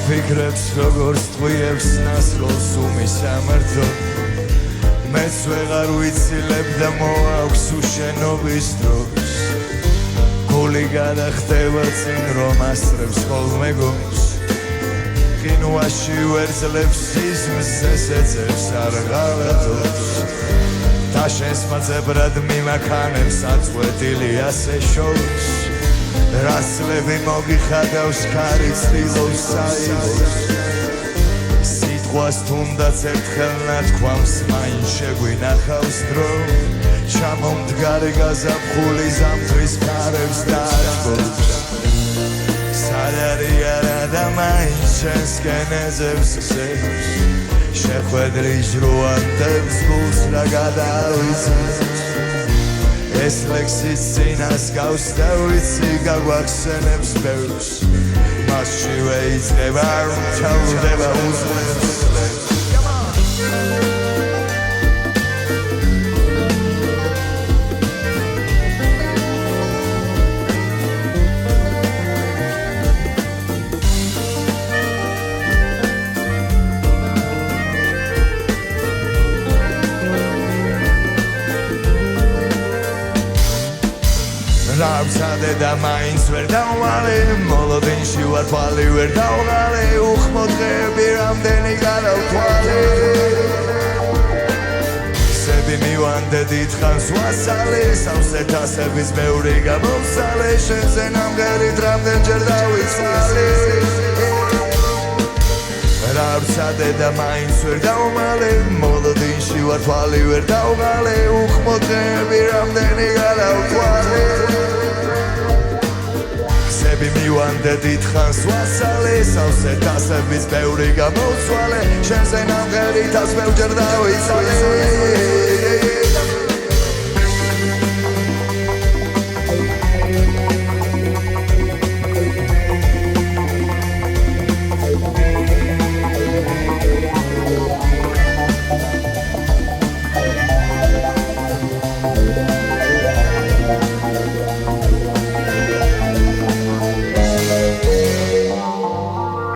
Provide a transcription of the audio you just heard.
ვაფიქრებს როგორც ტყვიებს ნასროლს უმისამართო მეც ვეღარ ვიცილებ და მოაქვს უშენობის დროს გული გადახტება წინ რომ ასწრებს ხოლმე გონს ყინვაში ვერძლებს სიზმს ესეცებს არ ღალატობს და შენს მაძებრად მიმაქანებს აწყვეტილი ასე შოუს რასლები მოგიხადავს ქარი ცდილობს საიბოს სიტყვას თუნდაც ერთხელ ნათქვამს მაინც შეგვინახავს დრო ჩამომდგარი გაზაფხული ზამთრის ქარებს დაარბობს სად არის არა და მაინც შენსკენ ეძებს გზებს შეხვედრი ჟრუანდებს გულს რა გადავიზებს ეს ლექსის წინას გავს და ვიცი გაგვახსენებს ბევრს მასშივე იწყება რომ ჩავდება უძლებს რავცადე და მაინც ვერ დავვალე მოლოდინში ვარ თვალი ვერ დავღალე უხმო დღეები რამდენი გარავთვალე სები მივანდე დიდხანს ვასალე სავსეთ ასების ბევრი გამოვსალე შენზე ნამღერით რამდენჯერ დავიცვალე რავცადე და მაინც ვერ დავვალე მოლოდინში ვარ თვალი ვერ დავღალე უხმო დღეები რამდენი გარავთვალე მივანდე დიდხანს ვასალე სავსეთ ასების ბევრი გამოვცვალე შენზე ნამღერით ასმევჯერ დავიცვალე